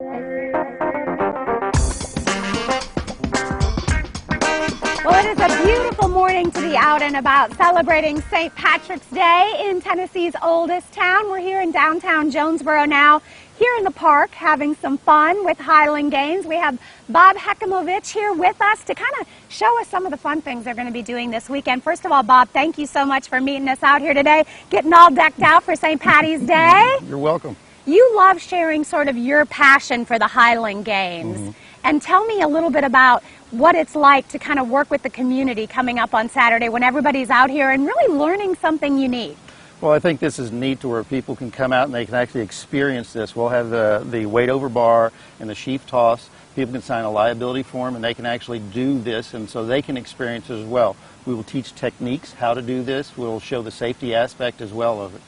Well, it is a beautiful morning to be out and about celebrating St. Patrick's Day in Tennessee's oldest town. We're here in downtown Jonesborough now, here in the park, having some fun with Highland Games. We have Bob Hekimovich here with us to kind of show us some of the fun things they're going to be doing this weekend. First of all, Bob, thank you so much for meeting us out here today, getting all decked out for St. Patty's Day. You're welcome. You love sharing sort of your passion for the Highland Games. And tell me a little bit about what it's like to kind of work with the community coming up on Saturday when everybody's out here and really learning something unique. Well, I think this is neat to where people can come out and they can actually experience this. We'll have the weight over bar and the sheaf toss. People can sign a liability form and they can actually do this, and so they can experience it as well. We will teach techniques, how to do this. We'll show the safety aspect as well of it.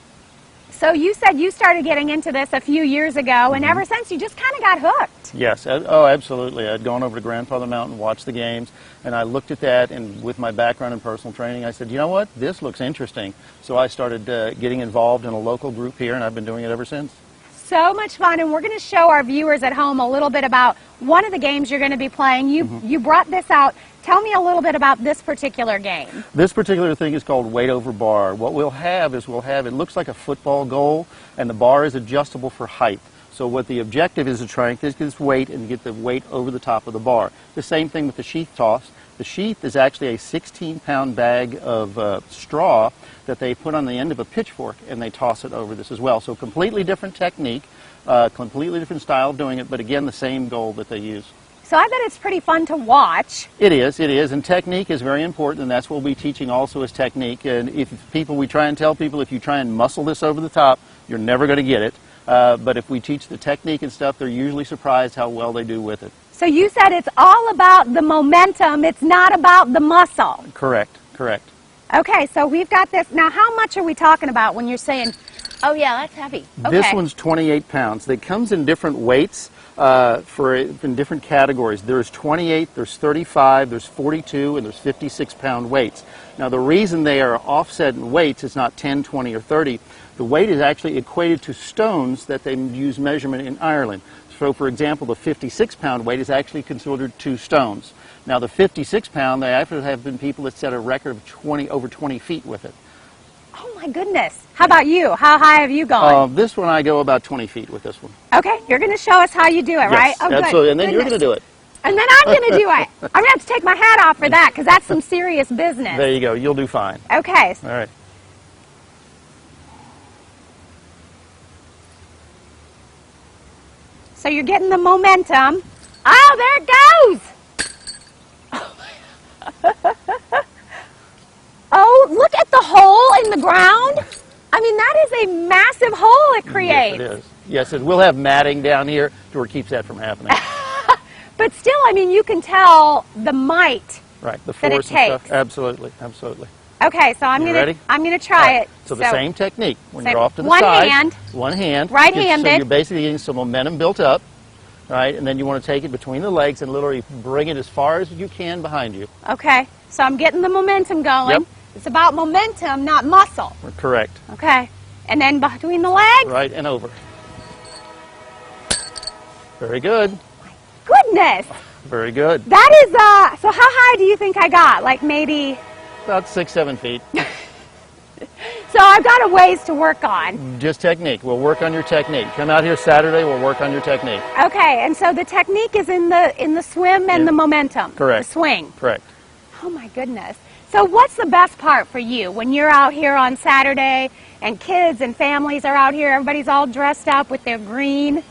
So you said you started getting into this a few years ago, and ever since you just kind of got hooked. Yes, oh, absolutely. I'd gone over to Grandfather Mountain, watched the games, and I looked at that, and with my background in personal training, I said, you know what, this looks interesting. So I started getting involved in a local group here, and I've been doing it ever since. So much fun, and we're going to show our viewers at home a little bit about one of the games you're going to be playing. You brought this out. Tell me a little bit about this particular game. This particular thing is called weight over bar. What we'll have is it looks like a football goal, and the bar is adjustable for height. So what the objective is to try and get this weight and get the weight over the top of the bar. The same thing with the sheath toss. The sheath is actually a 16-pound bag of straw that they put on the end of a pitchfork, and they toss it over this as well. So completely different technique, completely different style of doing it, but again, the same goal that they use. So I bet it's pretty fun to watch. It is, and technique is very important, and that's what we'll be teaching also is technique. And we try and tell people, if you try and muscle this over the top, you're never going to get it. But if we teach the technique and stuff, they're usually surprised how well they do with it. So you said it's all about the momentum, it's not about the muscle. Correct. Okay, so we've got this. Now, how much are we talking about when you're saying, oh yeah, that's heavy? Okay. This one's 28 pounds. It comes in different weights in different categories. There's 28, there's 35, there's 42, and there's 56-pound weights. Now, the reason they are offset in weights is not 10, 20, or 30. The weight is actually equated to stones that they use measurement in Ireland. So, for example, the 56-pound weight is actually considered 2 stones. Now, the 56-pound, there actually have been people that set a record of over 20 feet with it. Oh, my goodness. How about you? How high have you gone? This one, I go about 20 feet with this one. Okay, you're going to show us how you do it, right? Yes, absolutely, and then you're going to do it. And then I'm going to do it. I'm going to have to take my hat off for that, because that's some serious business. There you go. You'll do fine. Okay. All right. So you're getting the momentum. Oh, there it goes! Oh, look at the hole in the ground. I mean, that is a massive hole it creates. Yes, it is. Yes, we'll have matting down here to where it keeps that from happening. But still, I mean, you can tell the might the force that it takes. Stuff. Absolutely. Okay, so I'm gonna try it. So the same technique. When you're off to the one side, hand, one hand, right-handed. So you're basically getting some momentum built up, right? And then you want to take it between the legs and literally bring it as far as you can behind you. Okay, so I'm getting the momentum going. Yep. It's about momentum, not muscle. Correct. Okay, and then between the legs. Right, and over. Very good. My goodness. Very good. That is, so how high do you think I got? Like maybe? About 6, 7 feet. So I've got a ways to work on. Just technique. We'll work on your technique. Come out here Saturday, we'll work on your technique. Okay, and so the technique is in the swim and the momentum. Correct. The swing. Correct. Oh my goodness. So what's the best part for you when you're out here on Saturday and kids and families are out here, everybody's all dressed up with their green?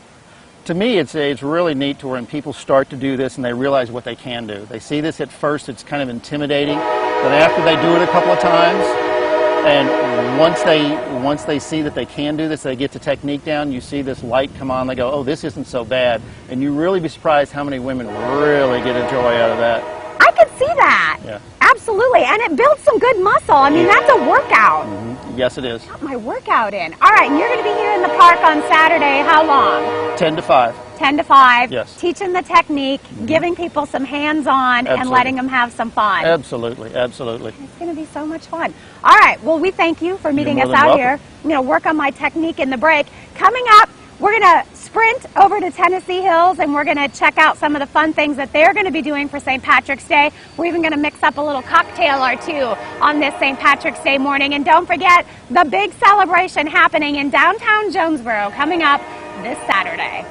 To me, it's really neat to when people start to do this and they realize what they can do. They see this at first, it's kind of intimidating, but after they do it a couple of times, and once they see that they can do this, they get the technique down, you see this light come on, they go, oh, this isn't so bad. And you really be surprised how many women really get a joy out of that. I could see that. Yeah. Absolutely. And it builds some good muscle. I mean, that's a workout. Yes, it is. Got my workout in. All right, and you're going to be here in the park on Saturday. How long? 10 to 5. 10 to 5. Yes. Teaching the technique, giving people some hands-on, and letting them have some fun. Absolutely, absolutely. It's going to be so much fun. All right, well, we thank you for meeting us out here. I'm going to work on my technique in the break. Coming up, We're going to sprint over to Tennessee Hills and we're going to check out some of the fun things that they're going to be doing for St. Patrick's Day. We're even going to mix up a little cocktail or two on this St. Patrick's Day morning. And don't forget the big celebration happening in downtown Jonesborough coming up this Saturday.